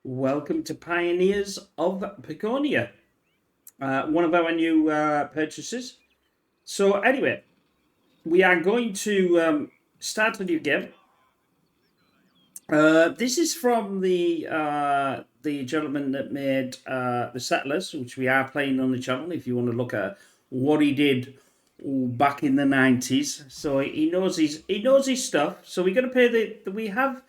Welcome to Pioneers of Pagonia, one of our new purchases. So anyway, we are going to start a new game. This is from the gentleman that made the Settlers, which we are playing on the channel. If you want to look at what he did back in the 90s, so he knows his stuff. So we're going to pay we have.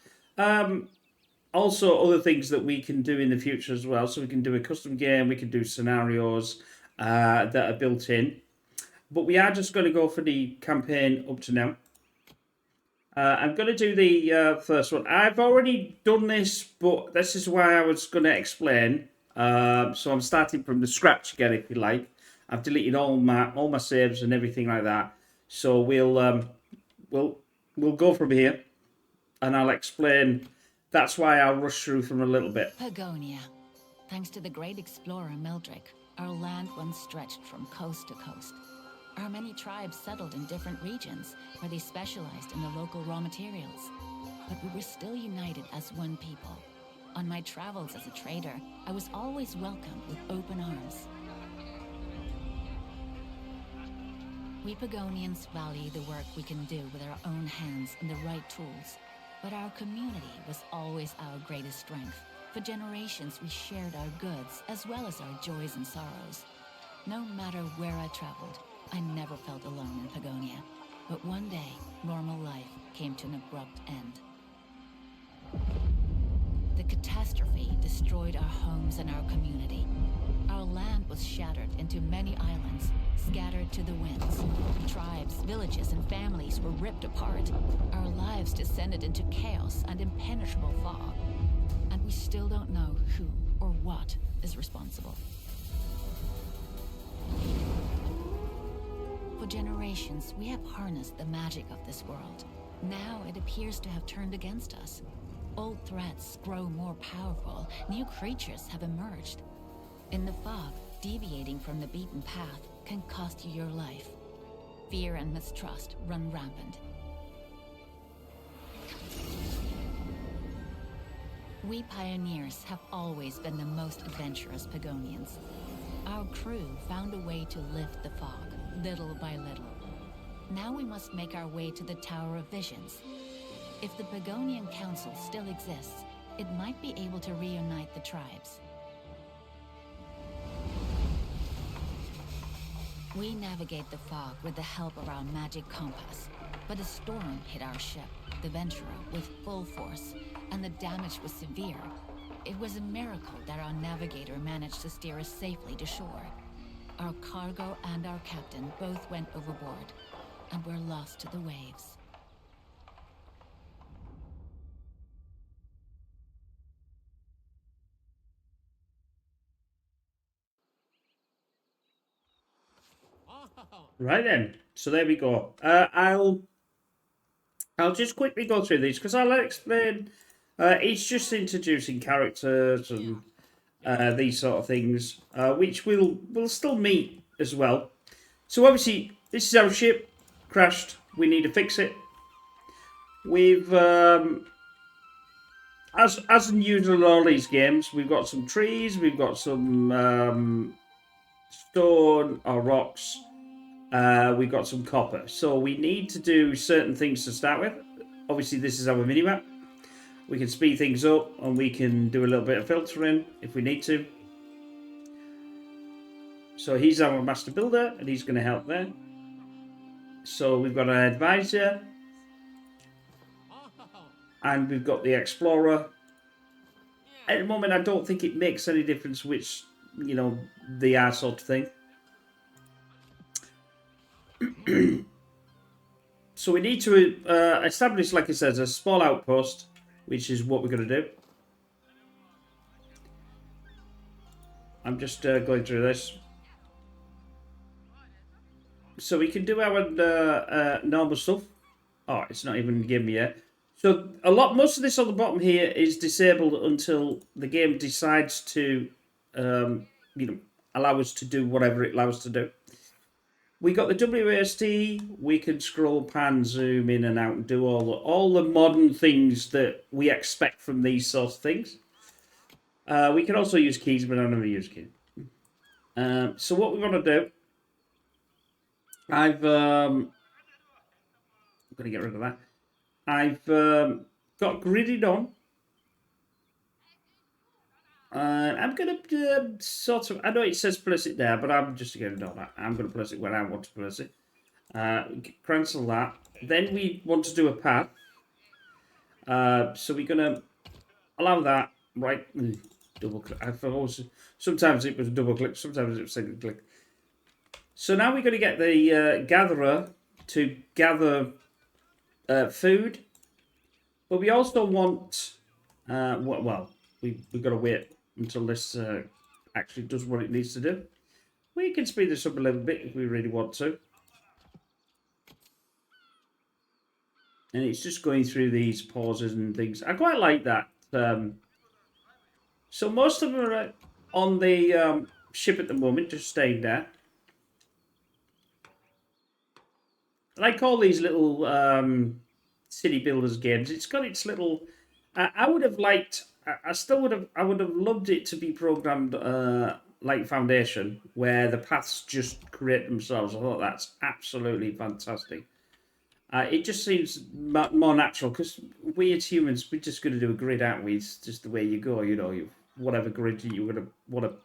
Also other things that we can do in the future as well. So we can do a custom game, we can do scenarios that are built in. But we are just going to go for the campaign up to now. I'm going to do the first one. I've already done this, but this is why I was going to explain. So I'm starting from the scratch again, if you like. I've deleted all my saves and everything like that. So we'll go from here, and I'll explain. That's why I'll rush through them a little bit. Pagonia. Thanks to the great explorer Meldrick, our land once stretched from coast to coast. Our many tribes settled in different regions where they specialized in the local raw materials. But we were still united as one people. On my travels as a trader, I was always welcomed with open arms. We Pagonians value the work we can do with our own hands and the right tools. But our community was always our greatest strength. For generations, we shared our goods as well as our joys and sorrows. No matter where I traveled, I never felt alone in Pagonia. But one day, normal life came to an abrupt end. The catastrophe destroyed our homes and our community. Our land was shattered into many islands, scattered to the winds. Tribes, villages, and families were ripped apart. Our lives descended into chaos and impenetrable fog. And we still don't know who or what is responsible. For generations, we have harnessed the magic of this world. Now it appears to have turned against us. Old threats grow more powerful. New creatures have emerged. In the fog, deviating from the beaten path can cost you your life. Fear and mistrust run rampant. We pioneers have always been the most adventurous Pagonians. Our crew found a way to lift the fog, little by little. Now we must make our way to the Tower of Visions. If the Pagonian Council still exists, it might be able to reunite the tribes. We navigate the fog with the help of our magic compass, but a storm hit our ship, the Ventura, with full force, and the damage was severe. It was a miracle that our navigator managed to steer us safely to shore. Our cargo and our captain both went overboard, and were lost to the waves. Right then, so there we go. I'll just quickly go through these because I'll explain. It's just introducing characters and these sort of things, which we'll still meet as well. So obviously, this is our ship crashed. We need to fix it. We've as usual in all these games, we've got some trees, we've got some stone or rocks. We've got some copper. So we need to do certain things to start with. Obviously, this is our minimap. We can speed things up and we can do a little bit of filtering if we need to. So he's our master builder and he's going to help there. So we've got an advisor. And we've got the explorer. At the moment, I don't think it makes any difference which, they are sort of thing. So we need to establish, like I said, a small outpost, which is what we're going to do. I'm just going through this. So we can do our normal stuff. Oh, it's not even giving me yet. So most of this on the bottom here is disabled until the game decides to, allow us to do whatever it allows us to do. We got the WASD. We can scroll, pan, zoom in and out, and do all the modern things that we expect from these sorts of things. We can also use keys, but I've never used keys. So what we're going to do, I'm going to get rid of that. I've got gridded on. I'm going to sort of, I know it says place it there, but I'm just going to do that. I'm going to place it where I want to place it. Cancel that. Then we want to do a path. So we're going to allow that, right? Double click. Sometimes it was double click, sometimes it was single click. So now we're going to get the gatherer to gather food, but we also want, well, we've got to wait until this actually does what it needs to do. We can speed this up a little bit if we really want to. And it's just going through these pauses and things. I quite like that. So most of them are on the ship at the moment, just staying there. Like all these little city builders games, it's got its little. I would have liked. I still would have. I would have loved it to be programmed like Foundation, where the paths just create themselves. I thought that's absolutely fantastic. It just seems more natural because we as humans, we're just going to do a grid, aren't we? It's just the way you go. You know, whatever grid you want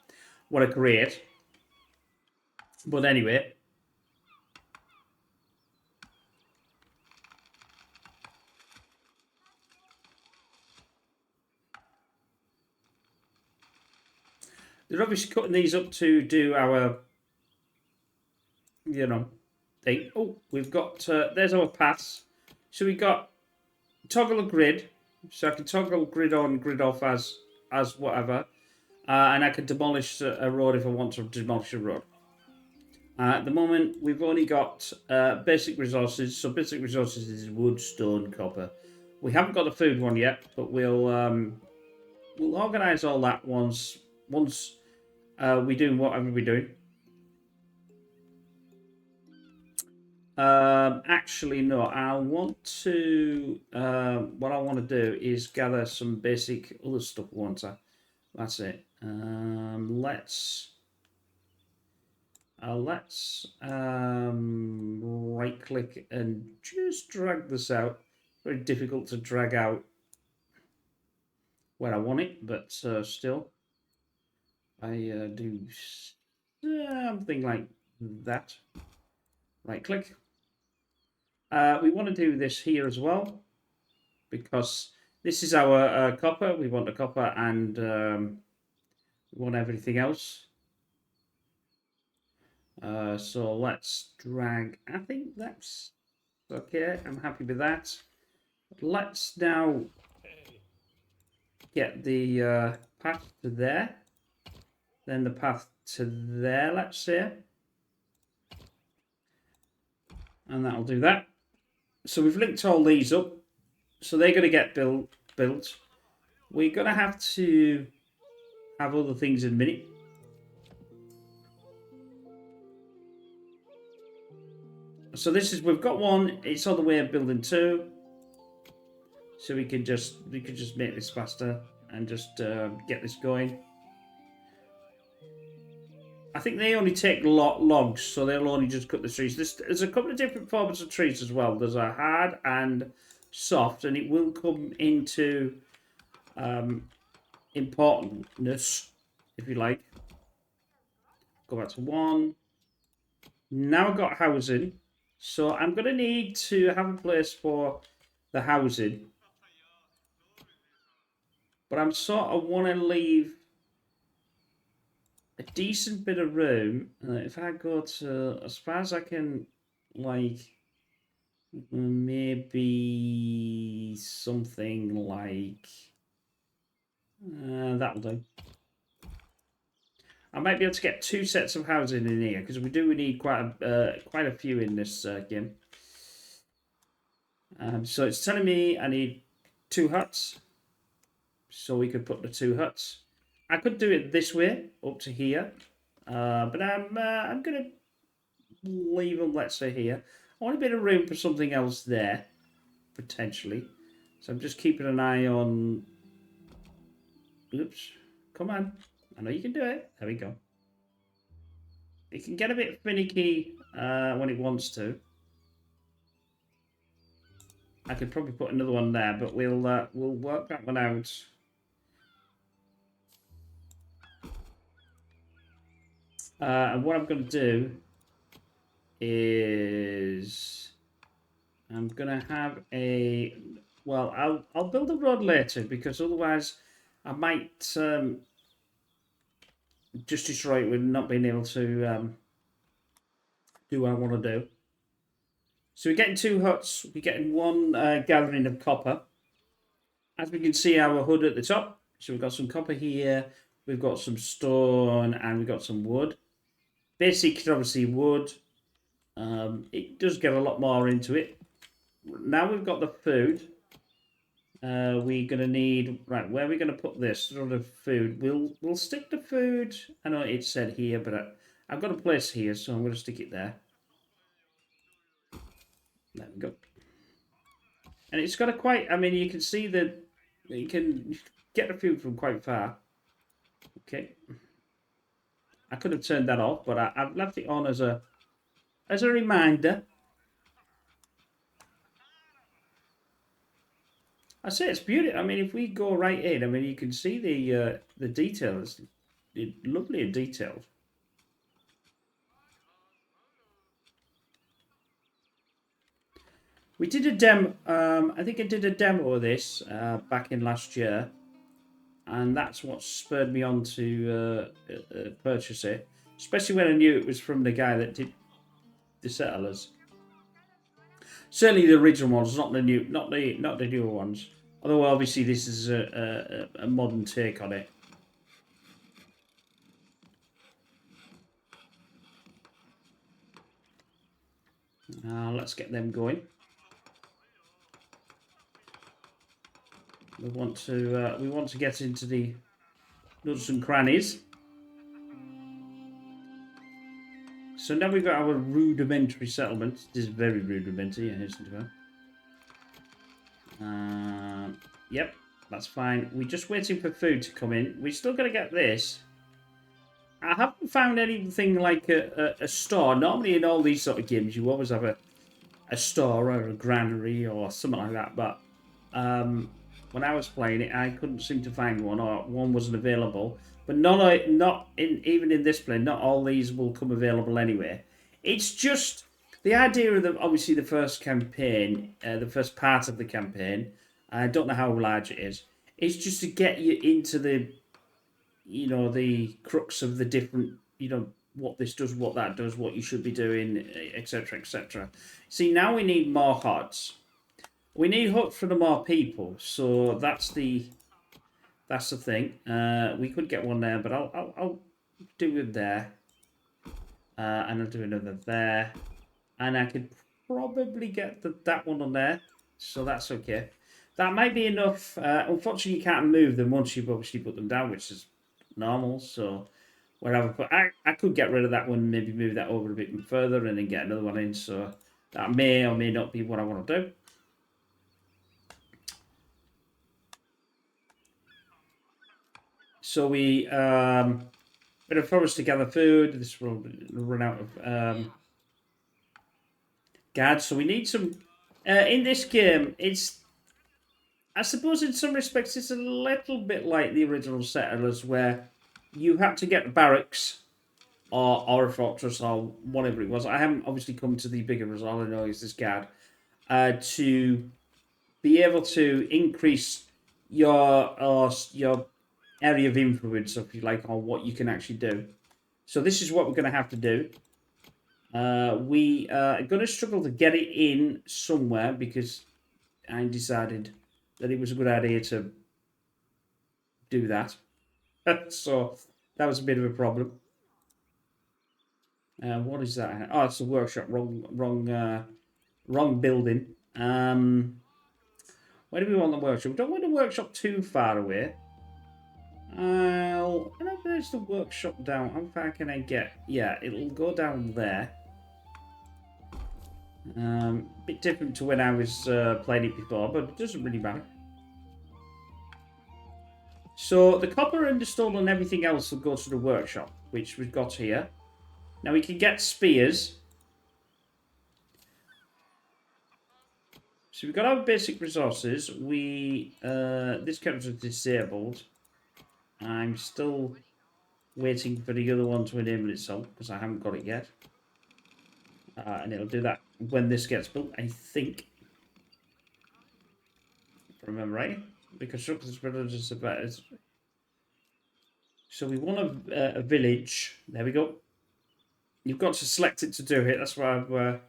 to create. But anyway. They're obviously cutting these up to do our, thing. Oh, we've got, there's our paths. So we got toggle a grid. So I can toggle grid on, grid off as whatever. And I can demolish a road if I want to demolish a road. At the moment, we've only got basic resources. So basic resources is wood, stone, copper. We haven't got the food one yet, but we'll organise all that once we do whatever we're doing. Actually, no. I want to. What I want to do is gather some basic other stuff. Won't I? That's it. Let's right click and just drag this out. Very difficult to drag out where I want it, but still, I do something like that. Right click. We want to do this here as well because this is our copper. We want the copper and we want everything else. So let's drag. I think that's okay. I'm happy with that. Let's now get the path to there. Then the path to there, let's say. And that'll do that. So we've linked all these up. So they're going to get built. We're going to have to have other things in a minute. So this is, we've got one, it's on the way of building two. So we could just make this faster and just get this going. I think they only take logs, so they'll only just cut the trees. There's a couple of different forms of trees as well. There's a hard and soft, and it will come into importance, if you like. Go back to one. Now I've got housing. So I'm going to need to have a place for the housing. But I'm sort of want to leave a decent bit of room. If I go to, as far as I can, like, maybe something like, that'll do. I might be able to get 2 sets of housing in here because we need quite a few in this game. So it's telling me I need 2 huts, so we could put the 2 huts. I could do it this way up to here, but I'm gonna leave them. Let's say here. I want a bit of room for something else there, potentially. So I'm just keeping an eye on. Oops. Come on. I know you can do it. There we go. It can get a bit finicky when it wants to. I could probably put another one there, but we'll work that one out. And what I'm going to do is I'm going to have a... Well, I'll build a road later, because otherwise I might just destroy it with not being able to do what I want to do. So we're getting 2 huts. We're getting 1 gathering of copper. As we can see, our hood at the top. So we've got some copper here. We've got some stone, and we've got some wood. Basic, obviously, wood. It does get a lot more into it. Now we've got the food. We're gonna need, right, where are we gonna put this? Sort of food. We'll stick the food. I know it said here, but I've got a place here, so I'm gonna stick it there. There we go. And it's got a quite, I mean, you can see that you can get the food from quite far. Okay. I could have turned that off, but I've left it on as a reminder. I say it's beautiful. I mean, if we go right in, I mean, you can see the details. It's lovely and detailed. We did a demo. I think I did a demo of this back in last year, and that's what spurred me on to purchase it. Especially when I knew it was from the guy that did the Settlers. Certainly the original ones, not the newer ones. Although obviously this is a modern take on it. Let's get them going. We want to get into the nooks and crannies. So now we've got our rudimentary settlement. This is very rudimentary, I hasten to add. Yep, that's fine. We're just waiting for food to come in. We're still going to get this. I haven't found anything like a store. Normally in all these sort of games, you always have a store or a granary or something like that. But when I was playing it, I couldn't seem to find one, or one wasn't available. But even in this play, not all these will come available anyway. It's just the idea of obviously the first campaign, the first part of the campaign. I don't know how large it is. It's just to get you into the crux of the different, what this does, what that does, what you should be doing, etc., etc. See, now we need more huts. We need huts for the more people, so that's the thing. We could get one there, but I'll do it there, and I'll do another there, and I could probably get that one on there, so that's okay. That might be enough. Unfortunately, you can't move them once you've obviously put them down, which is normal. So wherever, but I could get rid of that one, maybe move that over a bit further, and then get another one in. So that may or may not be what I want to do. So we bit of forest to gather food. This will run out of guards, so we need some. In this game, I suppose in some respects it's a little bit like the original Settlers, where you had to get barracks or a fortress or whatever it was. I haven't obviously come to the bigger result. All I know is this guard to be able to increase your area of influence, if you like, on what you can actually do. So this is what we're going to have to do. We are going to struggle to get it in somewhere, because I decided that it was a good idea to do that. So that was a bit of a problem. What is that? Oh, it's a workshop. Wrong building. Where do we want the workshop? We don't want the workshop too far away. I know there's the workshop down. How far can I get? Yeah, it'll go down there. Bit different to when I was playing it before, but it doesn't really matter. So the copper and the stone and everything else will go to the workshop, which we've got here. Now we can get spears. So we've got our basic resources. This character is disabled. I'm still waiting for the other one to enable itself because I haven't got it yet. And it'll do that when this gets built, I think. If I remember right. The constructor's is about it. So we want a village. There we go. You've got to select it to do it. That's why I've... So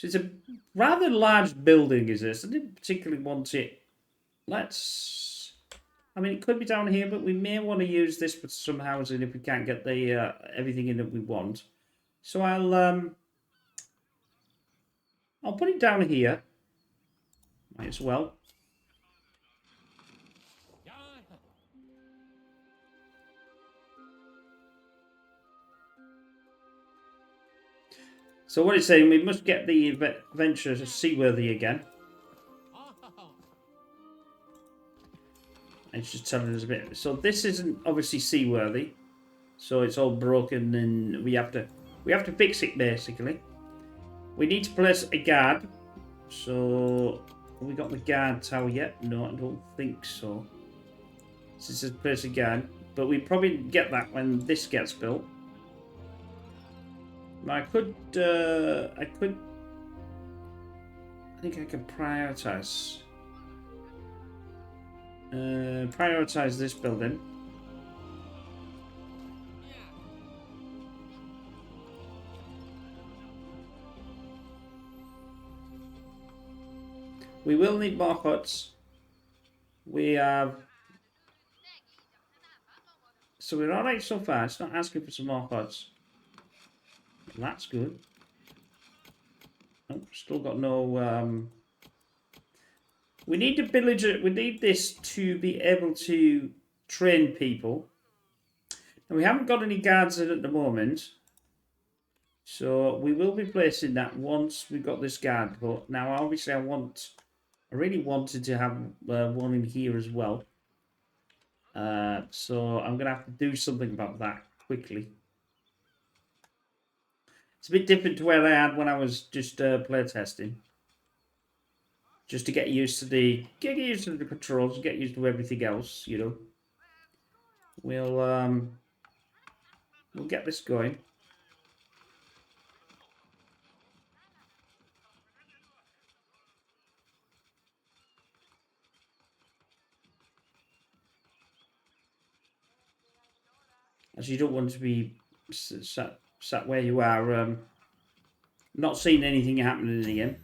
it's a rather large building, is this? I didn't particularly want it. Let's... I mean, it could be down here, but we may want to use this for some housing if we can't get the everything in that we want. So I'll put it down here. Might as well. So what it's saying, we must get the adventure seaworthy again. It's just telling us a bit. So this isn't obviously seaworthy. So it's all broken and we have to fix it basically. We need to place a guard. So have we got the guard tower yet? No, I don't think so. This is place a guard. But we probably get that when this gets built. I think I can prioritize this building. We will need more huts. We have... So we're alright so far. It's not asking for some more huts. That's good. Oh, still got no... We need a villager. We need this to be able to train people. And we haven't got any guards in at the moment. So we will be placing that once we've got this guard. But now obviously I really wanted to have one in here as well. So I'm going to have to do something about that quickly. It's a bit different to where I had when I was just playtesting. Just to get used to the controls, get used to everything else, you know. We'll get this going. As you don't want to be sat where you are, not seeing anything happening again.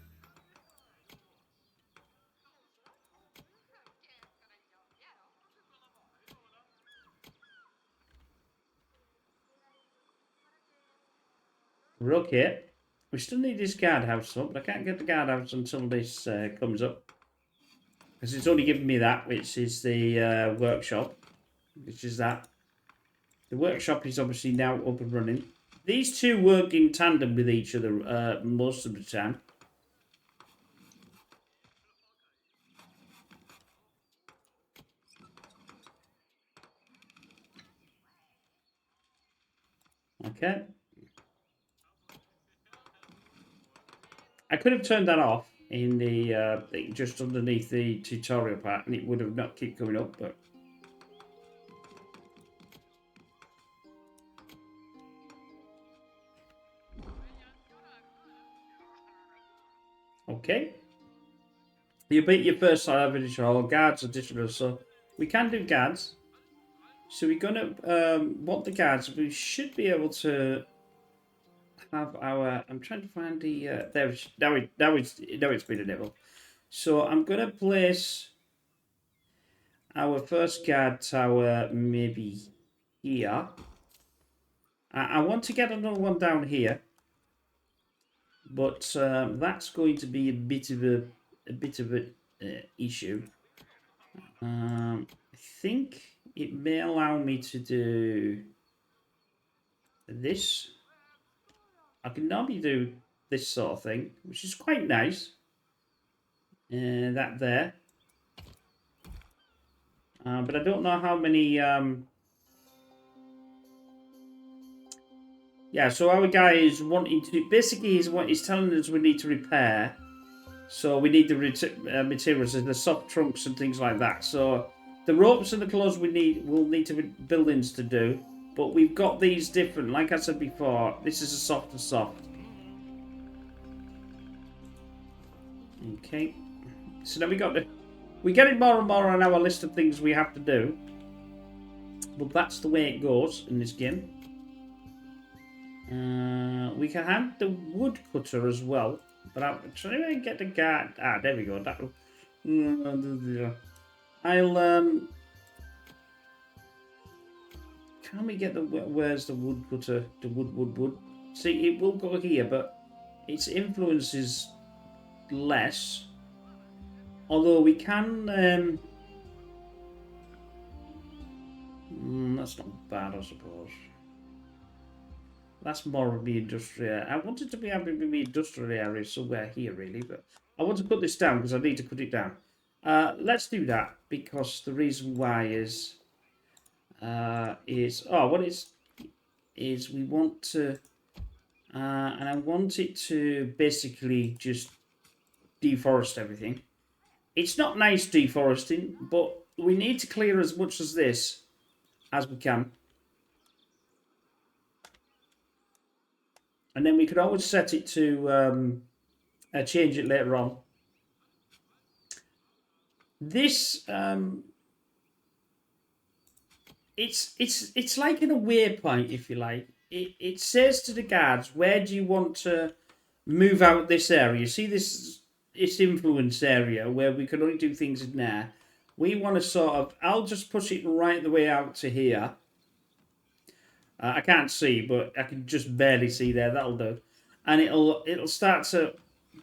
We're okay. We still need this guardhouse up, but I can't get the guardhouse until this comes up. Because it's only giving me that, which is the workshop. Which is that. The workshop is obviously now up and running. These two work in tandem with each other most of the time. Okay. I could have turned that off in the just underneath the tutorial part, and it would have not keep coming up. But okay, you beat your first village hall. Guards additional, so we can do guards. So we're gonna want the guards. We should be able to have our... I'm trying to find the... now it's been enabled. So I'm going to place our first guard tower maybe here. I want to get another one down here. But that's going to be a bit of an issue. I think it may allow me to do this. I can normally do this sort of thing, which is quite nice. That there. But I don't know how many... Yeah, so our guy is wanting to... Basically, he's telling us we need to repair. So we need the materials, the soft trunks and things like that. So the ropes and the clothes we'll need to buildings to do. But we've got these different, like I said before, this is a softer soft. Okay. So now we're getting more and more on our list of things we have to do. But that's the way it goes in this game. We can have the woodcutter as well. But I'm trying to get the guard. Ah, there we go. I'll Can we get the... Where's the woodcutter? The wood. See, it will go here, but its influence is less. Although we can... that's not bad, I suppose. That's more of the industrial... I wanted to be having the industrial area somewhere here, really, but I want to cut this down because I need to cut it down. Let's do that, because the reason why is we want to... and I want it to basically just deforest everything. It's not nice deforesting, but we need to clear as much as this as we can. And then we could always set it to change it later on. This it's like in a waypoint, if you like. It says to the guards, where do you want to move out this area? See this influence area where we can only do things in there. We want to sort of... I'll just push it right the way out to here. I can't see, but I can just barely see there. That'll do. And it'll start to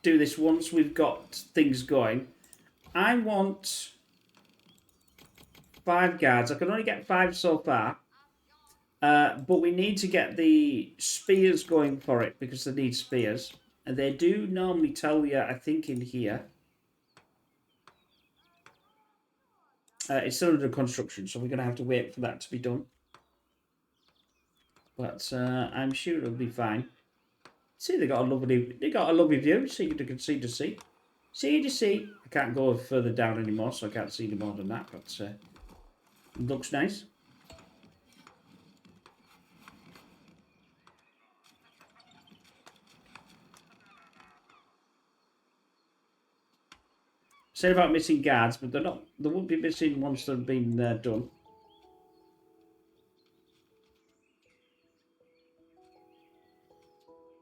do this once we've got things going. I want 5 guards. I can only get 5 so far. But we need to get the spears going for it, because they need spears. And they do normally tell you, I think, in here. It's still under construction, so we're going to have to wait for that to be done. But I'm sure it'll be fine. See, they got a lovely view. See, you can see to see. See to see. I can't go further down anymore, so I can't see any more than that. But it looks nice. Said about missing guards, but they're not. They won't be missing once they've been done.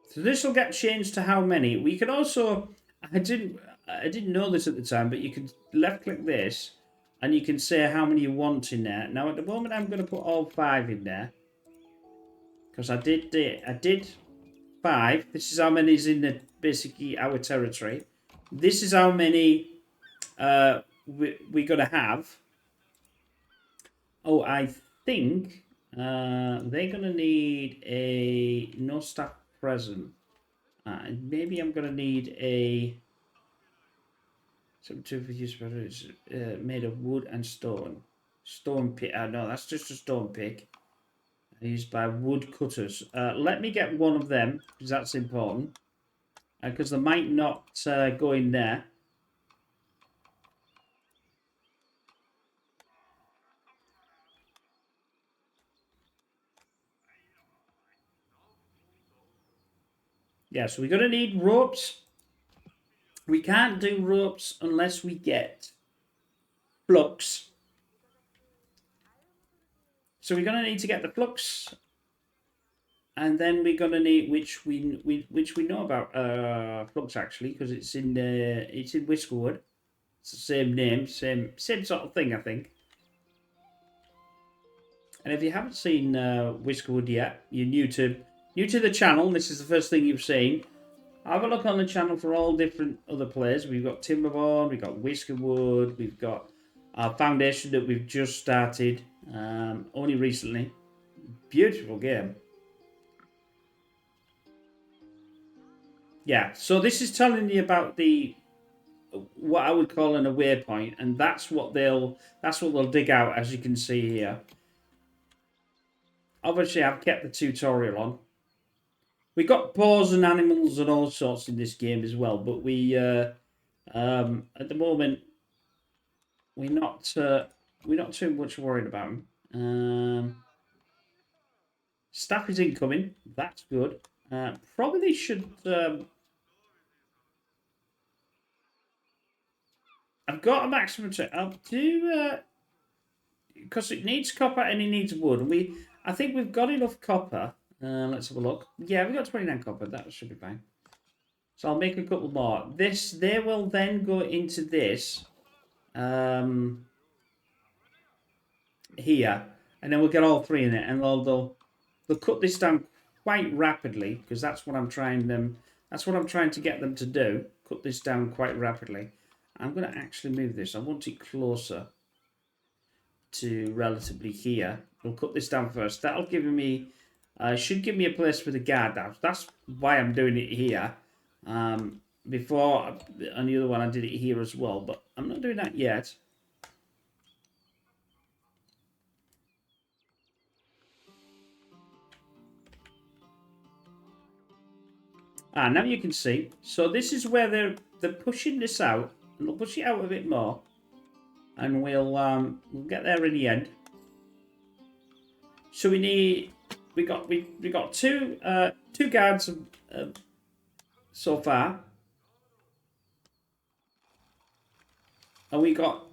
So this will get changed to how many. We can also... I didn't know this at the time, but you can left click this and you can say how many you want in there. Now at the moment I'm going to put all 5 in there, because I did 5. This is how many is in basically our territory. This is how many we're going to have. Oh, I think they're going to need a no staff present. And maybe I'm going to need a... Some two for use, but it's made of wood and stone. Stone pick. No, that's just a stone pick. Used by wood cutters. Let me get one of them, because that's important. Because they might not go in there. Yeah, so we're going to need ropes. We can't do ropes unless we get flux. So we're going to need to get the flux, and then we're going to need which we know about flux actually, because it's in Whiskerwood. It's the same name, same sort of thing, I think. And if you haven't seen Whiskerwood yet, you're new to the channel. This is the first thing you've seen. Have a look on the channel for all different other players. We've got Timberborn, we've got Whiskerwood, we've got our Foundation that we've just started only recently. Beautiful game. Yeah, so this is telling you about the what I would call an away point, and that's what they'll dig out, as you can see here. Obviously, I've kept the tutorial on. We got boars and animals and all sorts in this game as well, but we at the moment we're not too much worried about them. Staff is incoming. That's good. Probably should. I've got a maximum. I'll do because it needs copper and it needs wood. And I think we've got enough copper. Let's have a look. Yeah, we've got 29 copper. That should be fine. So I'll make a couple more. They will then go into this here, and then we'll get all three in it, and they'll cut this down quite rapidly because that's what I'm trying to get them to do. Cut this down quite rapidly. I'm going to actually move this. I want it closer to relatively here. We'll cut this down first. That'll give me, should give me a place for the guardhouse. That's why I'm doing it here. Before on the other one, I did it here as well, but I'm not doing that yet. Now you can see. So this is where they're pushing this out, and they'll push it out a bit more, and we'll get there in the end. So we got two guards so far, and we got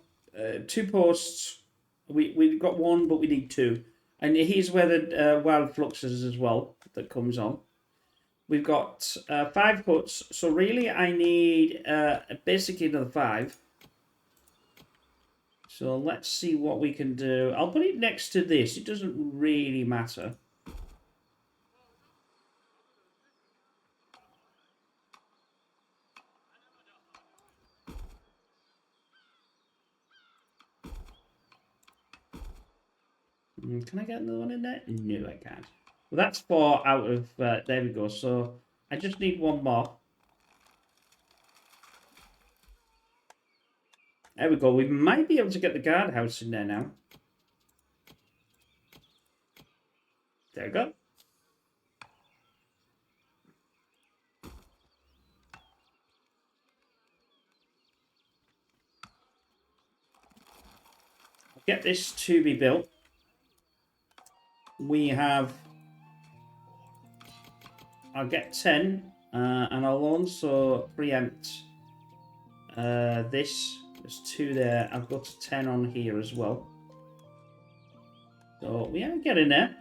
2 posts. We've got 1, but we need 2, and here's where the wild flux is as well that comes on. We've got 5 huts, so really I need basically another 5. So let's see what we can do. I'll put it next to this. It doesn't really matter. Can I get another one in there? No, I can't. Well, that's 4 out of... there we go. So I just need 1 more. There we go. We might be able to get the guardhouse in there now. There we go. Get this to be built. We have... I'll get 10, and I'll also preempt this. There's 2 there. I've got 10 on here as well. So we are getting there.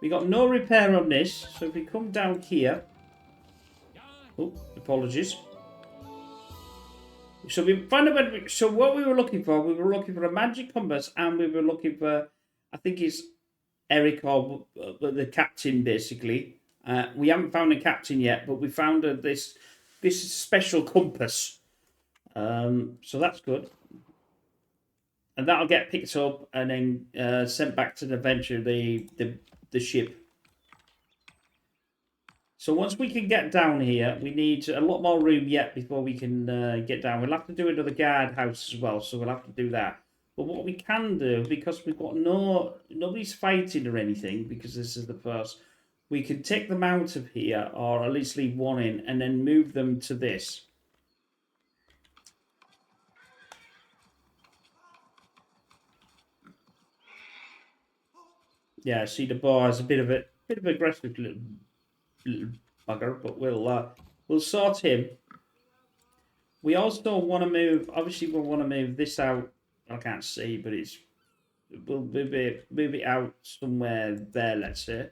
We got no repair on this. So if we come down here... Oh, apologies. So we found out. So what we were looking for a magic compass, and we were looking for, I think it's Eric or the captain, basically. We haven't found a captain yet, but we found this special compass. So that's good, and that'll get picked up and then sent back to the Venture, the ship. So once we can get down here, we need a lot more room yet before we can get down. We'll have to do another guardhouse as well, so we'll have to do that. But what we can do, because we've got nobody's fighting or anything, because this is the first, we can take them out of here, or at least leave 1 in, and then move them to this. Yeah, see the bar is a bit of aggressive little bugger, but we'll sort him. We also want to move. Obviously, we'll want to move this out. I can't see, but we'll move it out somewhere there. Let's say.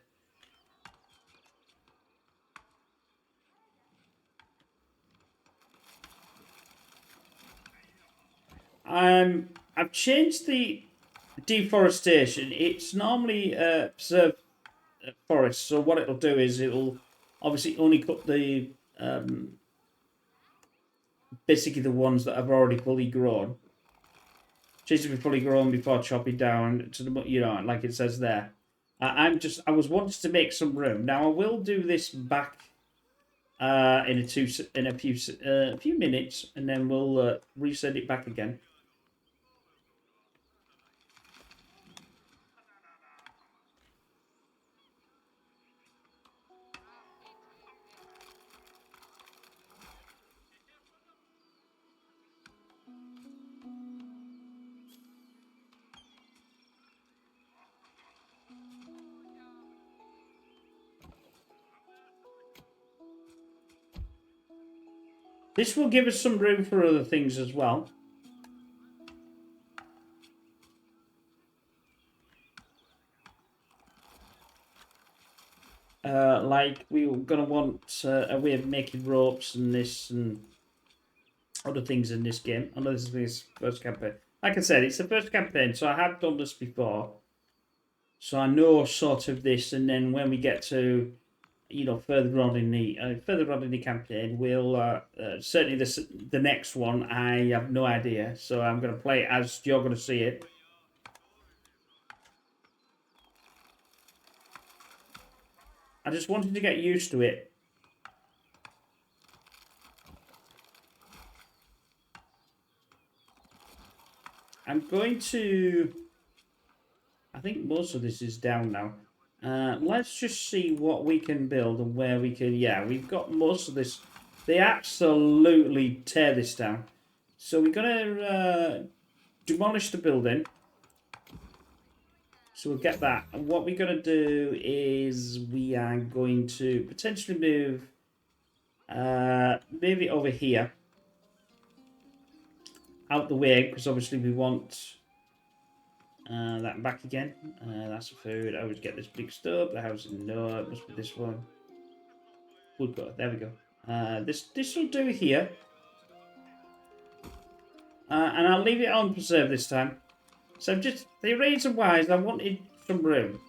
I've changed the deforestation. It's normally preserved forest. So what it'll do is it'll obviously only cut the basically the ones that have already fully grown. Choose to be fully grown before chopping down to the, like it says there. I was wanting to make some room. Now I will do this back in a few minutes, and then we'll reset it back again. This will give us some room for other things as well. Like we were going to want a way of making ropes and this and other things in this game. I know this is this first campaign. Like I said, it's the first campaign, so I have done this before. So I know sort of this, and then when we get to, you know, further on in the campaign, we'll certainly the next one. I have no idea, so I'm going to play it as you're going to see it. I just wanted to get used to it. I'm going to... I think most of this is down now. Let's just see what we can build and where we can... Yeah, we've got most of this. They absolutely tear this down. So we're going to demolish the building. So we'll get that. And what we're going to do is we are going to potentially move it over here. Out the way, because obviously we want... that back again. That's the food. I always get this mixed up. The house, no, it must be this one. Woodcut. There we go. This will do here. And I'll leave it on preserve this time. So just the reason why is I wanted some room.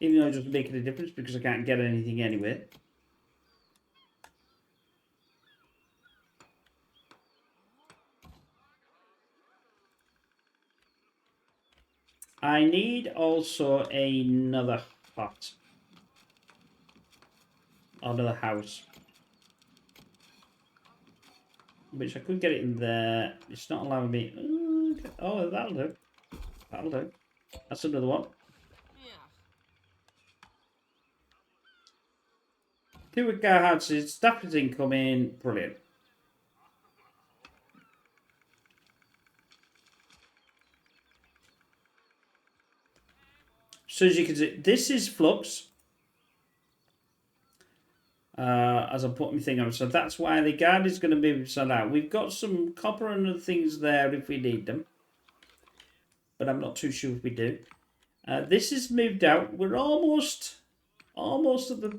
Even though it doesn't make any difference because I can't get anything anyway. I need also another hut. Another house. Which I could get it in there. It's not allowing me. Oh, that'll do. That'll do. That's another one. Two car houses. Staff is incoming. Brilliant. So as you can see, this is flux. As I put my thing on, so that's why the guard is going to be inside out. We've got some copper and other things there if we need them, but I'm not too sure if we do. This is moved out. We're almost at the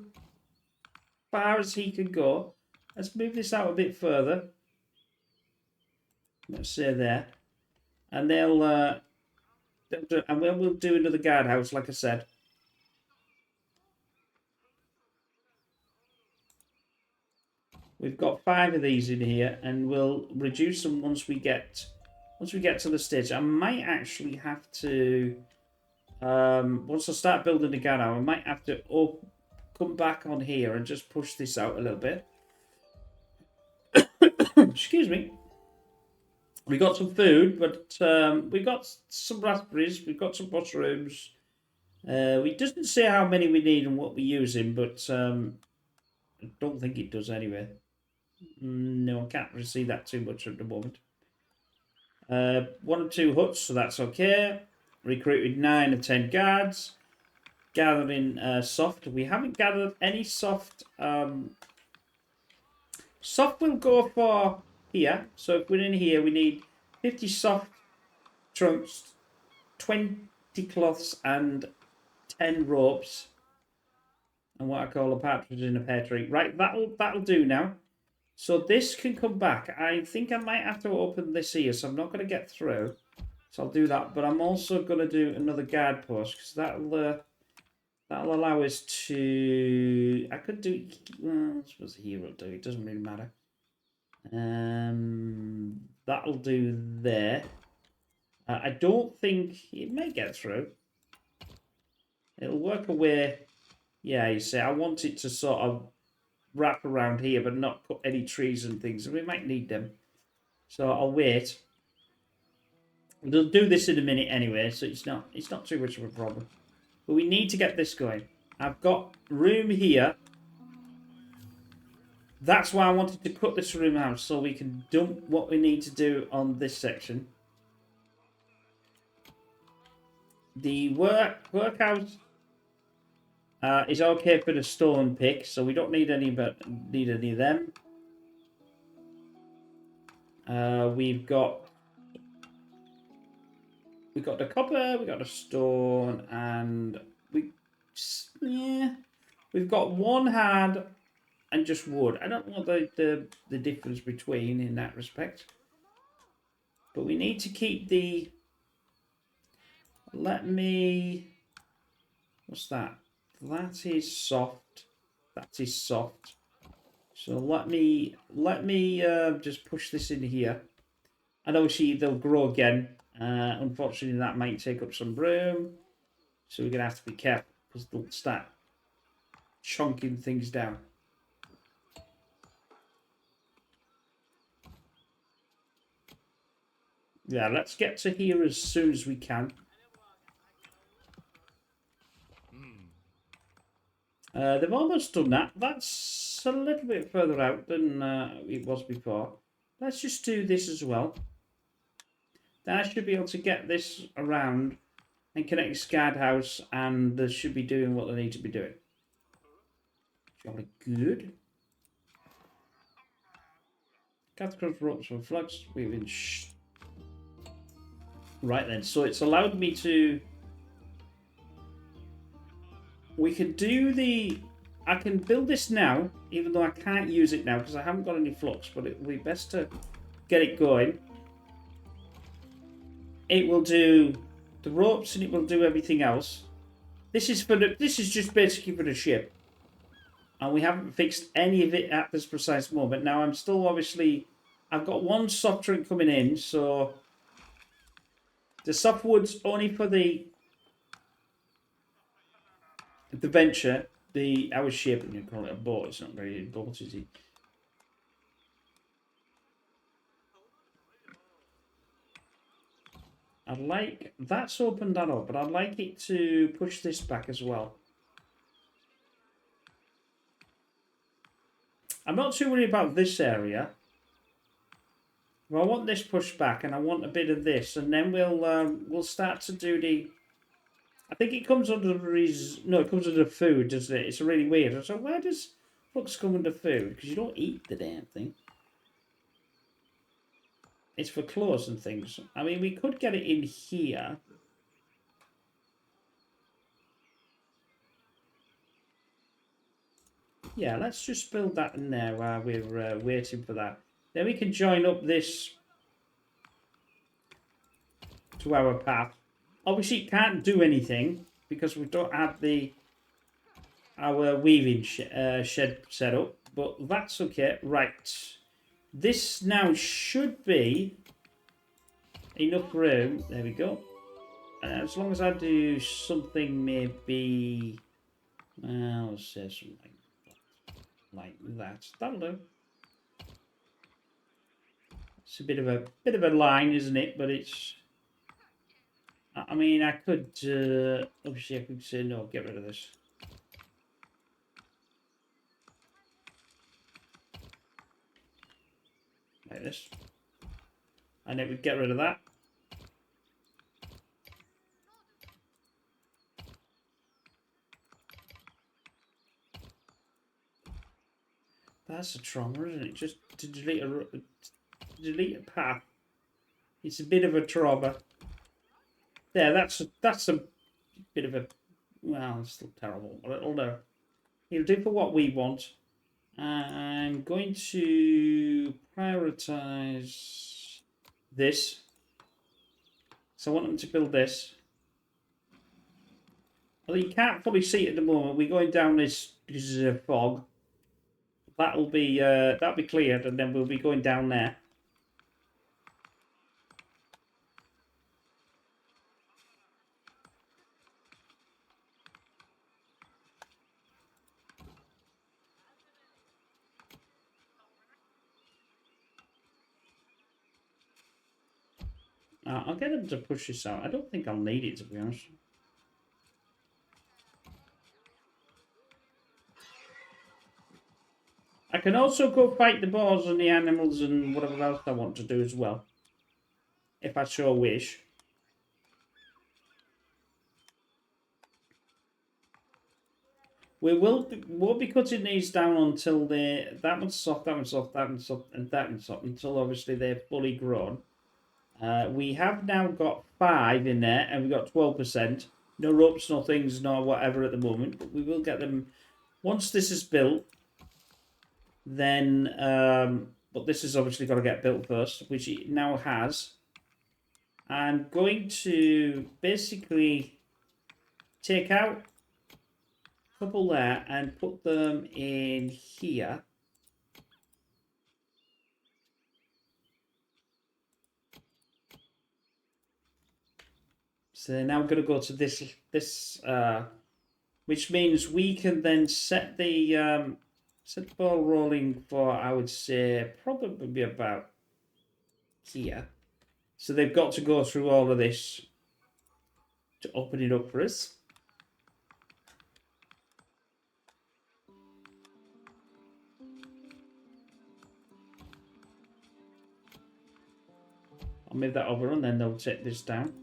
far as he can go. Let's move this out a bit further. Let's say there, and we'll do another guardhouse, like I said. We've got 5 of these in here, and we'll reduce them once we get to the stage. I might actually have to, once I start building the guardhouse, I might have to come back on here and just push this out a little bit. Excuse me. We got some food, but we got some raspberries, we've got some mushrooms. It doesn't say how many we need and what we're using, but I don't think it does anyway. No, I can't really see that too much at the moment. 1 or 2 huts, so that's okay. Recruited 9 of 10 guards. Gathering soft. We haven't gathered any soft. Soft will go for here. So if we're in here, we need 50 soft trunks, 20 cloths, and 10 ropes. And what I call a partridge in a pear tree. Right, that'll do now. So this can come back. I think I might have to open this here, so I'm not going to get through. So I'll do that. But I'm also going to do another guard post, because that'll allow us to... I could do... Well, I suppose the hero will do. It doesn't really matter. That'll do there. I don't think... It may get through. It'll work away Yeah, you see, I want it to sort of wrap around here, but not put any trees and things. We might need them. So I'll wait. We'll do this in a minute anyway, so it's not too much of a problem. But we need to get this going. I've got room here. That's why I wanted to cut this room out, so we can dump what we need to do on this section. The workhouse is okay for the stone pick, so we don't need any of them. We've got the copper, we got the stone, and we've got one hard and just wood. I don't know the difference between in that respect, but we need to keep the. What's that? That is soft. That is soft. So let me just push this in here. And obviously they'll grow again. Unfortunately, that might take up some room. So we're going to have to be careful because they'll start chunking things down. Yeah, let's get to here as soon as we can. They've almost done that. That's a little bit further out than it was before. Let's just do this as well. Then I should be able to get this around and connect this guardhouse, and they should be doing what they need to be doing. Jolly good. Cut across ropes for flux. Weaving. Right then, so it's allowed me to. We can do the. I can build this now, even though I can't use it now because I haven't got any flux, but it will be best to get it going. It will do the ropes and it will do everything else. This is just basically for the ship. And we haven't fixed any of it at this precise moment. Now I'm still obviously I've got one soft drink coming in, so the softwood's only for the venture, our ship, and you call it a boat, it's not very a boat, is it? I'd like that's opened that up, but I'd like it to push this back as well. I'm not too worried about this area. Well, I want this pushed back, and I want a bit of this, and then we'll start to do the. I think it comes under it comes under food, doesn't it? It's really weird. So where does flux come under food? Because you don't eat the damn thing. It's for clothes and things. I mean, we could get it in here. Yeah, let's just build that in there while we're waiting for that. Then we can join up this to our path. Obviously, it can't do anything because we don't have our weaving shed set up, but that's okay. Right. This now should be enough room. There we go. As long as I do something maybe... I'll say something like that. That'll do. It's a bit of a line, isn't it? But it's... I mean, I could... obviously, I could say, no, get rid of this. Like this. And it would get rid of that. That's a trauma, isn't it? Just to delete a path. It's a bit of a trauma. There, that's a bit of a... Well, it's still terrible. But it'll do. It'll do for what we want. I'm going to prioritize this. So I want them to build this. Although you can't fully see it at the moment. We're going down this because there's a fog. That'll be cleared, and then we'll be going down there. I'll get them to push this out. I don't think I'll need it, to be honest. I can also go fight the boars and the animals and whatever else I want to do as well, if I so wish. Won't be cutting these down until that one's soft, that one's soft, that one's soft, and that one's soft, until obviously they're fully grown. We have now got 5 in there, and we've got 12%. No ropes, no things, no whatever at the moment, but we will get them once this is built. Then, but this has obviously got to get built first, which it now has. I'm going to basically take out a couple there and put them in here. So now I'm going to go to this, which means we can then set the ball rolling for, I would say, probably about here. So they've got to go through all of this to open it up for us. I'll move that over and then they'll take this down.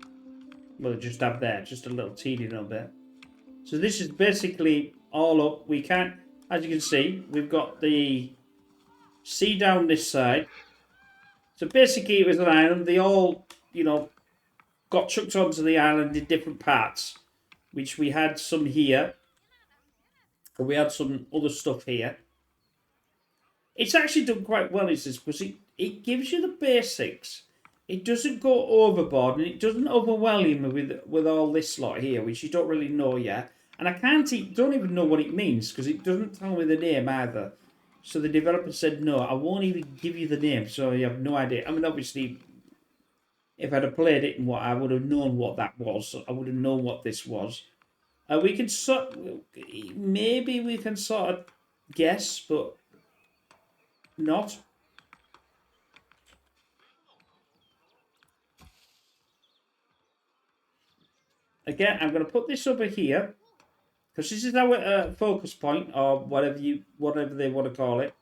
Well, just have there, just a little teeny little bit. So this is basically all up. We can't, as you can see, we've got the sea down this side. So basically it was an island. They all, got chucked onto the island in different parts, which we had some here. And we had some other stuff here. It's actually done quite well, is this, because it gives you the basics. It doesn't go overboard, and it doesn't overwhelm you with all this lot here, which you don't really know yet. And I don't even know what it means, because it doesn't tell me the name either. So the developer said, no, I won't even give you the name, so you have no idea. I mean, obviously, if I'd have played it and I would have known what that was. I would have known what this was. We can maybe we can sort of guess, but not. Again, I'm going to put this over here because this is our focus point, or whatever they want to call it.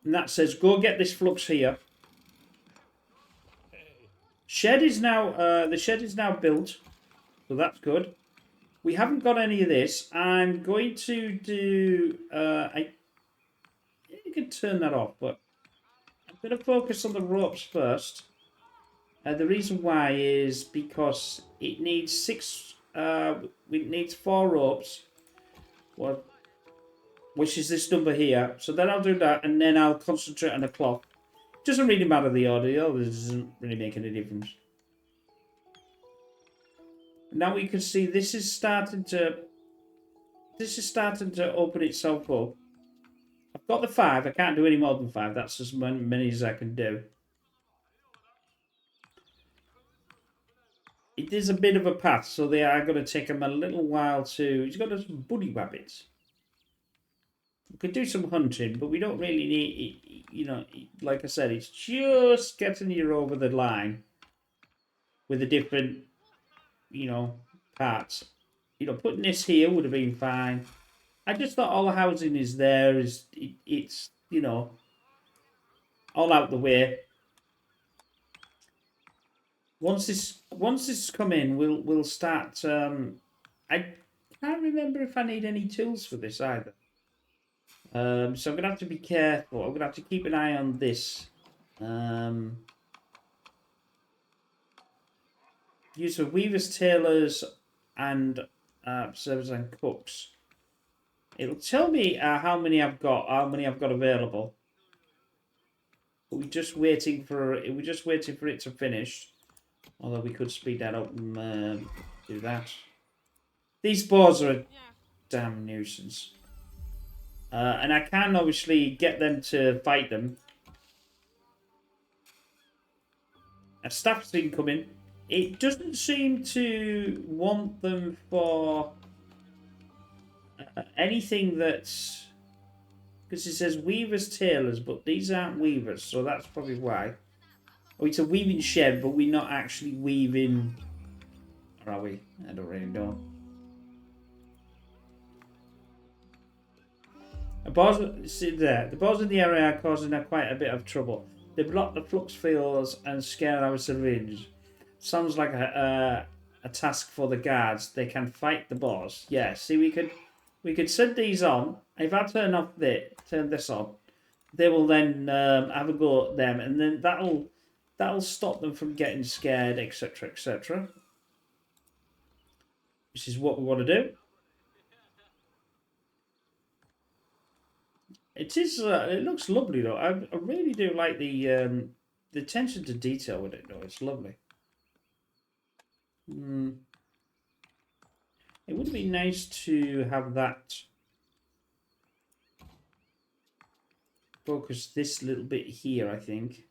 And that says, go get this flux here. Shed is now the shed is now built, so that's good. We haven't got any of this. I'm going to do. You can turn that off, but I'm going to focus on the ropes first. The reason why is because it needs 6. It needs 4 ropes. Well, which is this number here. So then I'll do that, and then I'll concentrate on the clock. Doesn't really matter the audio. This doesn't really make any difference. Now we can see this is starting to open itself up. I've got the 5. I can't do any more than 5. That's as many as I can do. It is a bit of a path, so they are going to take them a little while to... He's got some bunny rabbits. We could do some hunting, but we don't really need... like I said, it's just getting you over the line with the different, parts. Putting this here would have been fine. I just thought all the housing is there. It's all out the way. Once this come in, we'll start. I can't remember if I need any tools for this either. So I'm gonna have to be careful. I'm gonna have to keep an eye on this. Use for weavers, tailors, and servers and cooks. It'll tell me how many I've got available. But we're just waiting for it to finish. Although we could speed that up and do that. These boars are a damn nuisance. And I can obviously get them to fight them. A staff's been coming. It doesn't seem to want them for anything that's... Because it says weavers, tailors, but these aren't weavers, so that's probably why. Oh, it's a weaving shed, but we're not actually weaving. Or are we? I don't really know. The bars, see there, the bars in the area are causing quite a bit of trouble. They block the flux fields and scare our civilians. Sounds like a task for the guards. They can fight the boss. Yeah, see, we could set these on. If I turn this on, they will then have a go at them, and then that'll stop them from getting scared, etc., etc. Which is what we want to do. It is. It looks lovely though. I really do like the attention to detail with it though. It's lovely. It would be nice to have that focus this little bit here. I think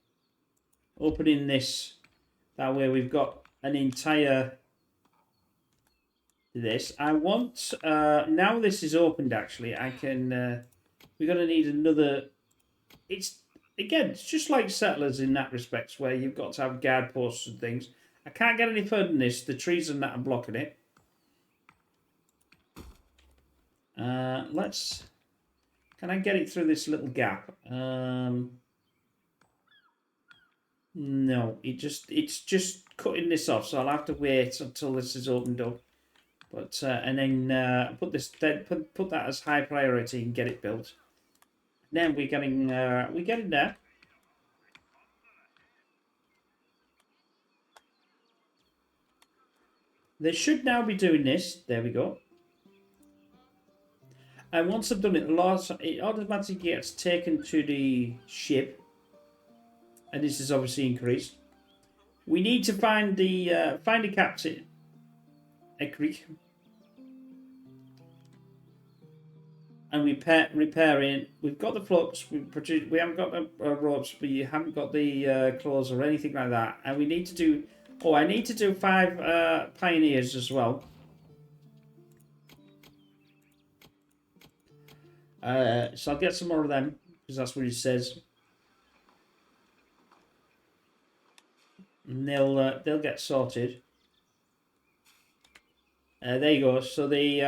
opening this that way we've got an entire this. I want now this is opened. Actually, I can. We're gonna need another. It's again, it's just like Settlers in that respect, where you've got to have guard posts and things. I can't get any further than this. The trees and that are blocking it. Let's. Can I get it through this little gap? No, it's just cutting this off, so I'll have to wait until this is opened up. But and then put that as high priority and get it built. Then we're getting there. They should now be doing this. There we go. And once I've done it, it automatically gets taken to the ship. And this is obviously increased. We need to find a captain. A Greek. And repairing. We've got the flux. We haven't got the ropes. We haven't got the claws or anything like that. And we need to do. Oh, I need to do 5 pioneers as well. So I'll get some more of them because that's what it says. And they'll get sorted. There you go. So they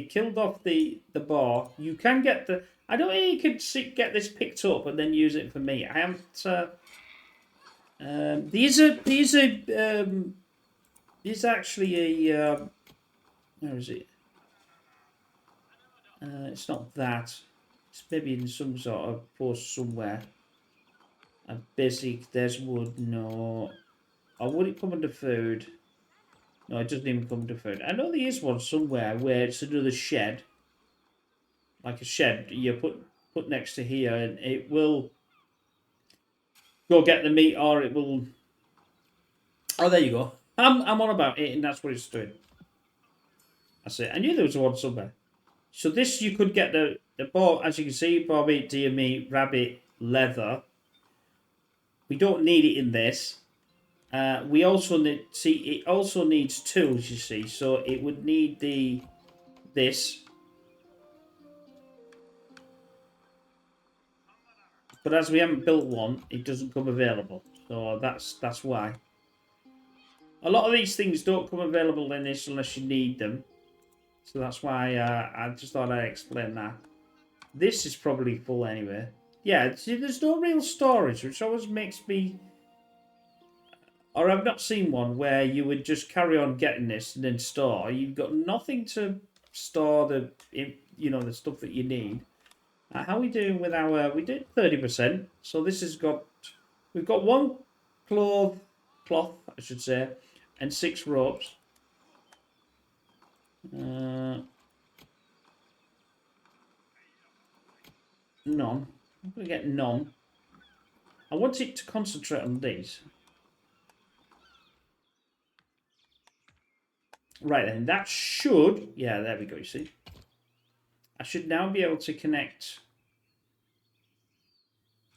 killed off the bar. You can get the. I don't think you could get this picked up and then use it for me. I haven't. These actually a. Where is it? It's not that. It's maybe in some sort of post somewhere. A basic. There's wood. No. Or would it come under food? No, it doesn't even come under food. I know there is one somewhere where it's another shed. Like a shed you put next to here, and it will go get the meat, or it will. Oh, there you go. I'm on about it, and that's what it's doing. That's it. I knew there was one somewhere. So this you could get the boar, as you can see, boar meat, deer meat, rabbit, leather. We don't need it in this. We also need it also needs tools, you see, so it would need this. But as we haven't built one, it doesn't come available. So that's why. A lot of these things don't come available in this unless you need them. So that's why I just thought I'd explain that. This is probably full anyway. Yeah, see, there's no real storage, which always makes me... Or I've not seen one where you would just carry on getting this and then store. You've got nothing to store the stuff that you need. How are we doing with our... We did 30%. So this has got... We've got 1 cloth, I should say, and 6 ropes. None. I'm going to get none. I want it to concentrate on these. Right then, that should... Yeah, there we go, you see. I should now be able to connect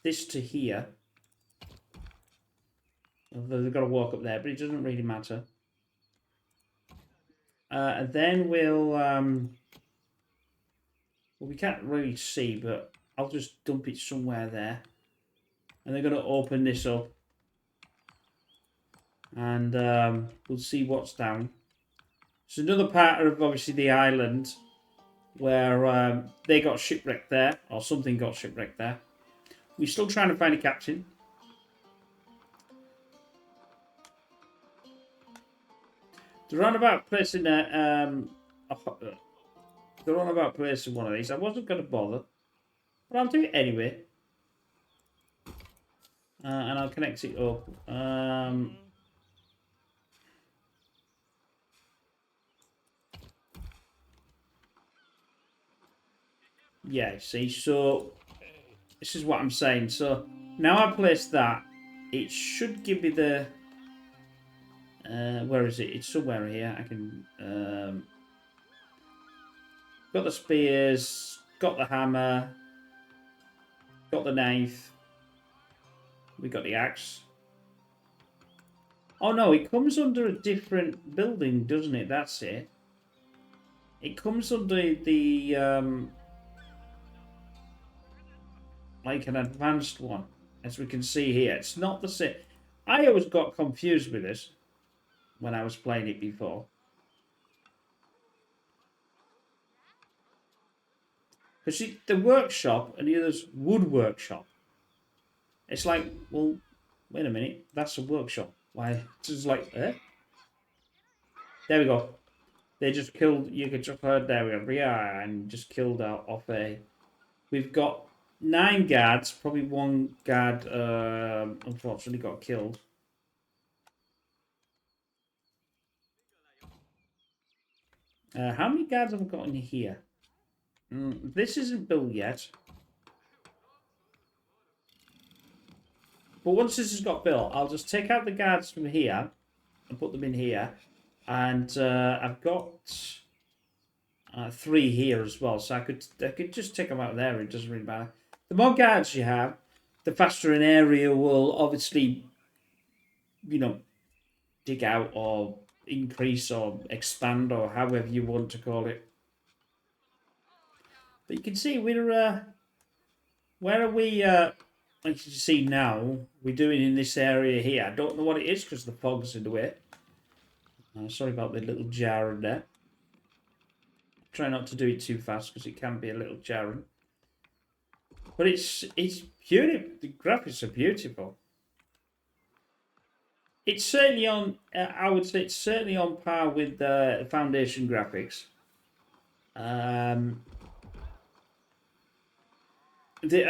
this to here. Although they've got to walk up there, but it doesn't really matter. And then we'll... well, we can't really see, but I'll just dump it somewhere there. And they're going to open this up. And we'll see what's down. It's another part of, obviously, the island where they got shipwrecked there, or something got shipwrecked there. We're still trying to find a captain. They're on about placing they're on about placing one of these. I wasn't going to bother, but I'll do it anyway. And I'll connect it up. Yeah, see, so this is what I'm saying. So now I place that, it should give me the... where is it? It's somewhere here. I can... got the spears, got the hammer, got the knife. We got the axe. Oh no, it comes under a different building, doesn't it? That's it. It comes under the... like an advanced one, as we can see here. It's not the same. I always got confused with this when I was playing it before. Because the workshop and the other's wood workshop. It's like, well, wait a minute, that's a workshop. Why? It's just like, eh? There we go. They just killed, you could just heard, there we go, yeah, and just killed out off a... We've got 9 guards, probably 1 guard unfortunately got killed. How many guards have I got in here? This isn't built yet. But once this has got built, I'll just take out the guards from here and put them in here. And I've got 3 here as well. So I could just take them out there. It doesn't really matter. The more guards you have, the faster an area will obviously, dig out or increase or expand or however you want to call it. But you can see we're... where are we... like you see now, we're doing in this area here. I don't know what it is because the fog's in the way. Sorry about the little jar in there. Try not to do it too fast because it can be a little jarring. But it's beautiful. The graphics are beautiful. It's certainly on... I would say it's certainly on par with the Foundation graphics. I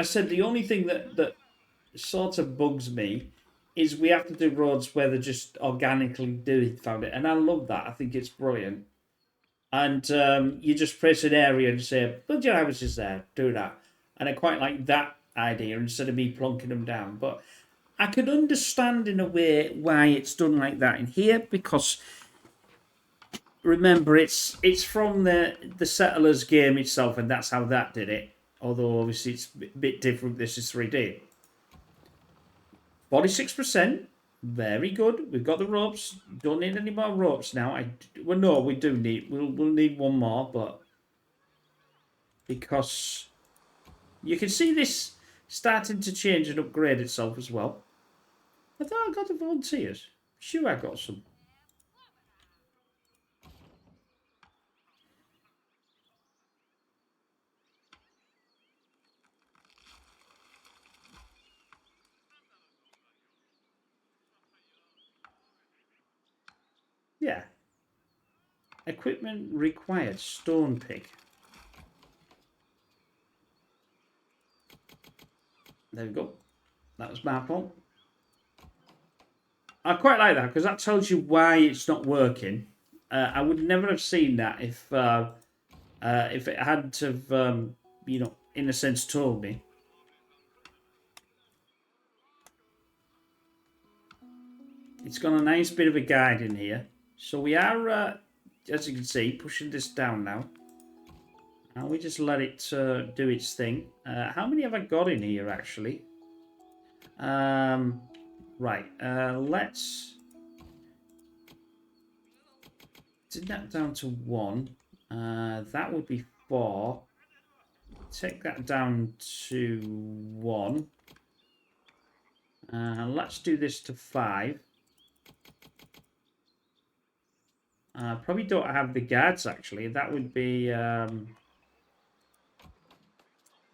said the only thing that sort of bugs me is we have to do roads where they just organically do it, found it, and I love that. I think it's brilliant. And you just press an area and say, build your houses there, do that. And I quite like that idea instead of me plonking them down. But I could understand in a way why it's done like that in here, because remember it's from the Settlers game itself, and that's how that did it. Although obviously it's a bit different. This is 3D. 46%. Very good. We've got the ropes. Don't need any more ropes now. Well, no, we do need... We'll need one more, but... Because... You can see this starting to change and upgrade itself as well. I thought I got the volunteers. Sure, I got some. Yeah. Equipment required. Stone pick. There we go. That was my fault. I quite like that because that tells you why it's not working. I would never have seen that if it hadn't have, in a sense, told me. It's got a nice bit of a guide in here. So we are, as you can see, pushing this down now. And we just let it do its thing. How many have I got in here, actually? Right, let's... Did that down to 1. That would be 4. Take that down to 1. Let's do this to 5. Probably don't have the guards, actually. That would be... I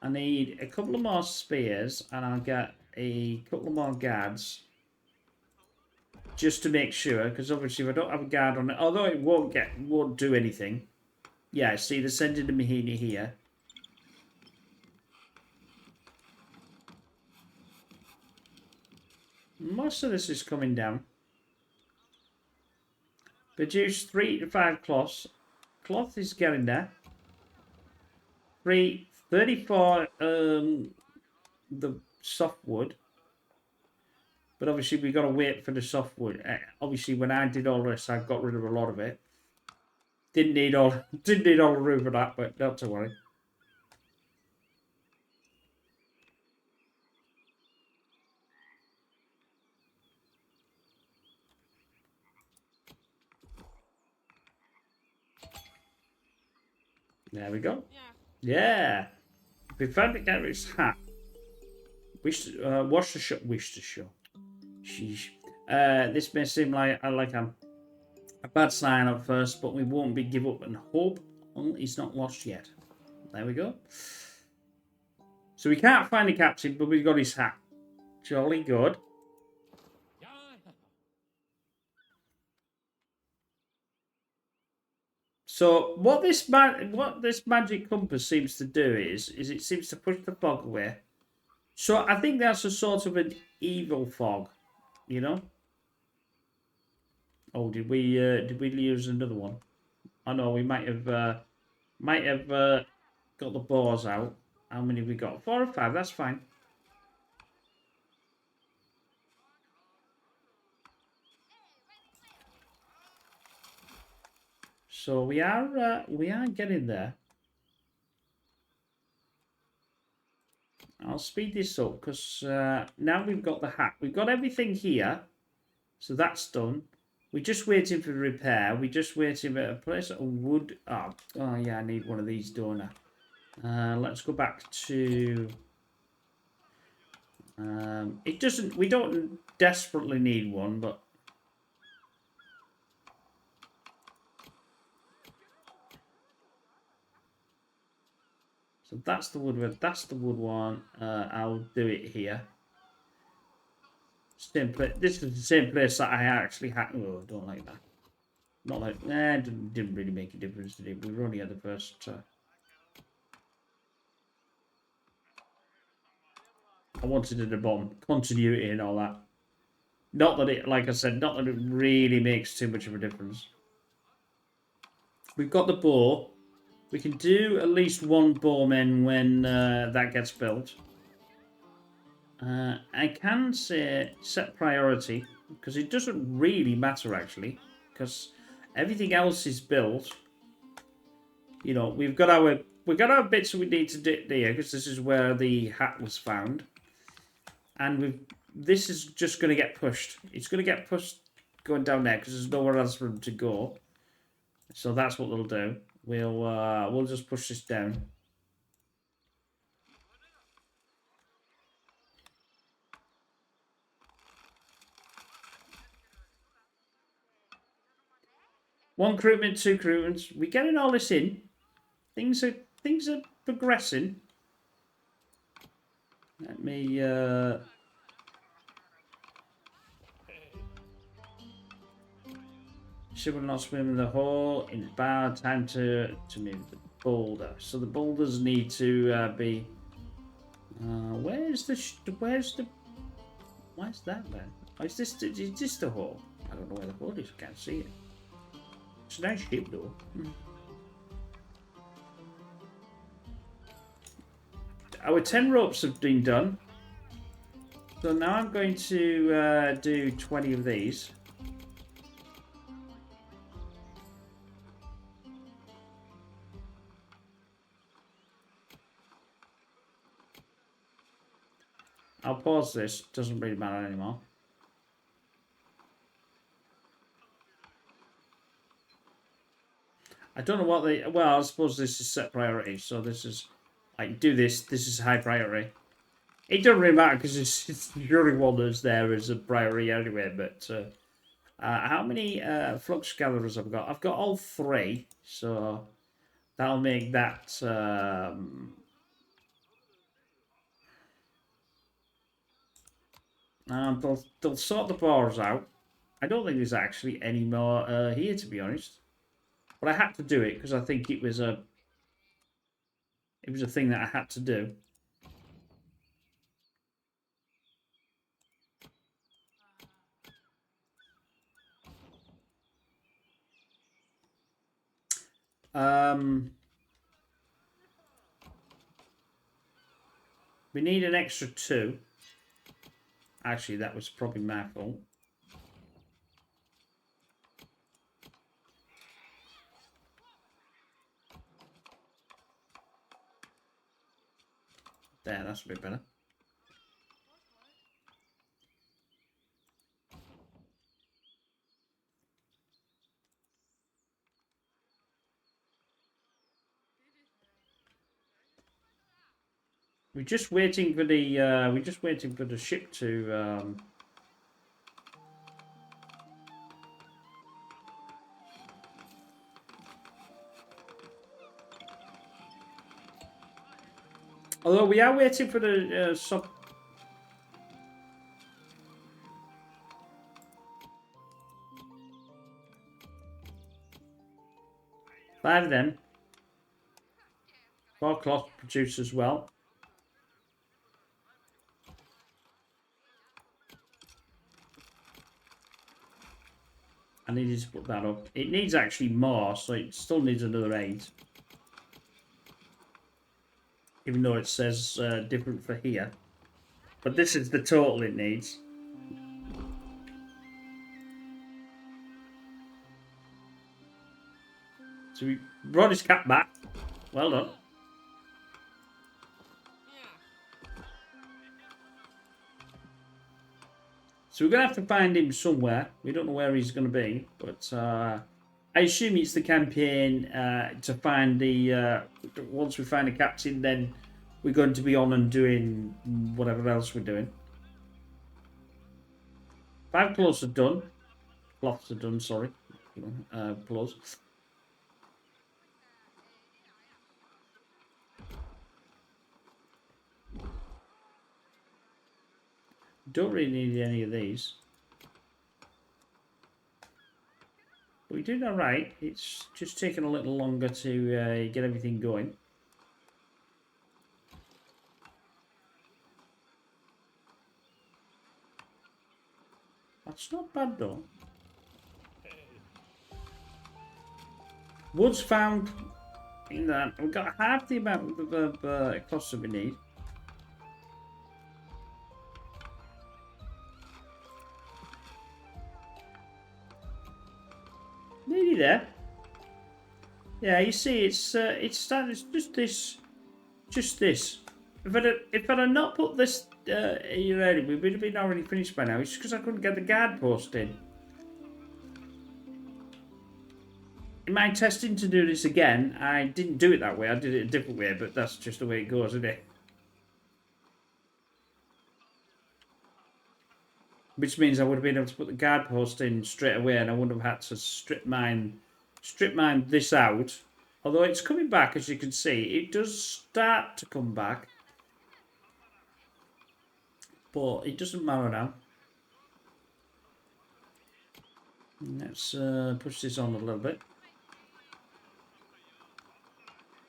need a couple of more spears, and I'll get a couple of more guards. Just to make sure, because obviously if I don't have a guard on it, although it won't do anything. Yeah, see, they're sending the Mahini here. Most of this is coming down. Produce 3 to 5 cloths. Cloth is getting there. 34 the softwood. But obviously we've got to wait for the softwood. Obviously when I did all this, I got rid of a lot of it. Didn't need all the room for that, but not to worry. There we go. Yeah. We found the Gary's hat. Wish to show. Sheesh. This may seem like a bad sign at first, but we won't be give up and hope he's not lost yet. There we go. So we can't find the captain, but we've got his hat. Jolly good. So what this magic compass seems to do is it seems to push the fog away. So I think that's a sort of an evil fog, you know. Oh, did we use another one? I know we might have got the boars out. How many have we got? 4 or 5. That's fine. So we are getting there. I'll speed this up because now we've got the hat. We've got everything here, so that's done. We're just waiting for repair. We're just waiting for a place of wood. Oh yeah, I need one of these, don't I? Let's go back to. It doesn't. We don't desperately need one, but. So that's the wood. That's the wood one. I'll do it here. Same place. This is the same place that I actually had. Oh, I don't like that. Not like. It didn't really make a difference, did it? We were only at the first. I wanted it at the bottom. Continuity and all that. Not that it, like I said, not that it really makes too much of a difference. We've got the bow. We can do at least one bowman when that gets built. I can say set priority because it doesn't really matter actually because everything else is built. You know, we've got our bits we need to do there because this is where the hat was found, and this is just going to get pushed. It's going to get pushed going down there because there's nowhere else for them to go. So that's what they'll do. We'll just push this down. One recruitment, 2 recruitments. We're getting all this in. Things are progressing. Let me She will not swim in the hole. In bad time to move the boulder. So the boulders need to be. Where's that then? Oh, is this the hole? I don't know where the hole is. I can't see it. It's a nice shape though. Our 10 ropes have been done. So now I'm going to do 20 of these. I'll pause this. Doesn't really matter anymore. I don't know what they... Well, I suppose this is set priority. So this is... Like, do this. This is high priority. It doesn't really matter because it's the only one that's there as a priority anyway. But How many flux gatherers have I got? I've got all 3, so that'll make that. They'll sort the bars out. I don't think there's actually any more here, to be honest. But I had to do it because I think it was a thing that I had to do. We need an extra 2. Actually, that was probably my fault. There, that's a bit better. We're just waiting for the ship to. Although we are waiting for the sub. Five of them. 4 cloth produced as well. I needed to put that up. It needs actually more, so it still needs another 8. Even though it says different for here. But this is the total it needs. So we brought his cat back. Well done. So we're going to have to find him somewhere. We don't know where he's going to be. But I assume it's the campaign to find the... once we find a captain, then we're going to be on and doing whatever else we're doing. 5 cloths are done. Cloths are done, sorry. Clothes. Don't really need any of these. But we're doing alright. It's just taking a little longer to get everything going. That's not bad though. Wood's found in that. We've got half the amount of costs that we need. Nearly there. Yeah, you see, it's starting. It's just this. If I'd have not put this here early, we would have been already finished by now. It's just because I couldn't get the guard post in. In my testing to do this again, I didn't do it that way. I did it a different way, but that's just the way it goes, isn't it? Which means I would have been able to put the guard post in straight away, and I wouldn't have had to strip mine this out. Although it's coming back, as you can see, it does start to come back, but it doesn't matter now. Let's push this on a little bit.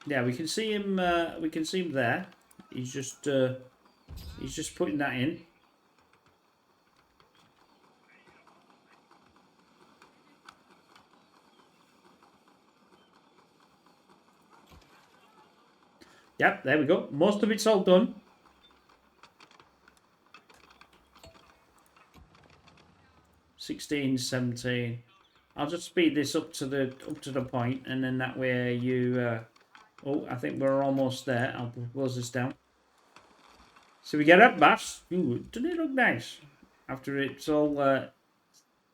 Yeah, we can see him. We can see him there. He's just putting that in. Yep, there we go. Most of it's all done. $16, $17. I'll just speed this up to the point, and then that way you. Oh, I think we're almost there. I'll close this down. So we get up, Bass. Ooh, doesn't it look nice? After it's all.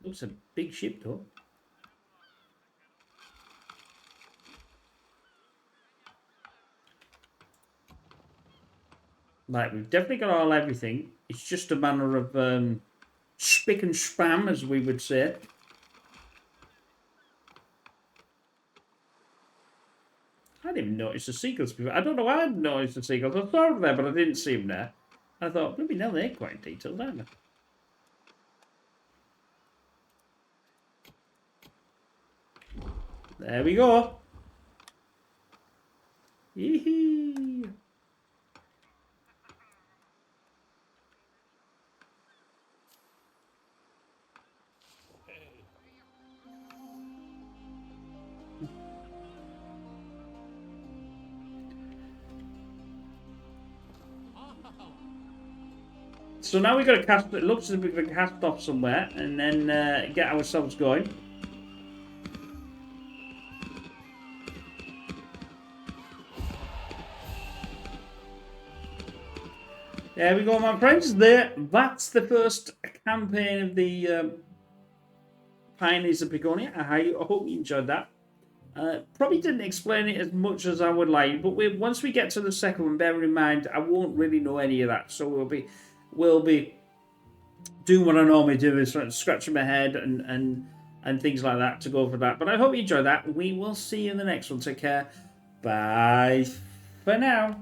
Looks a big ship though. Right, we've definitely got everything. It's just a matter of spick and spam, as we would say. didn't even notice the seagulls before. I don't know why I hadn't noticed the seagulls. I saw them there, but I didn't see them there. I thought, maybe now they're quite detailed, aren't they? There we go. Yee-hee. So now we've got to cast. It looks as if we're going to cast off somewhere and then get ourselves going. There we go, my friends. That's the first campaign of the Pioneers of Pagonia. I hope you enjoyed that. Probably didn't explain it as much as I would like, but once we get to the second one, bear in mind I won't really know any of that, so we'll be doing what I normally do, is sort of scratching my head and things like that to go for that. But I hope you enjoyed that. We will see you in the next one. Take care. Bye for now.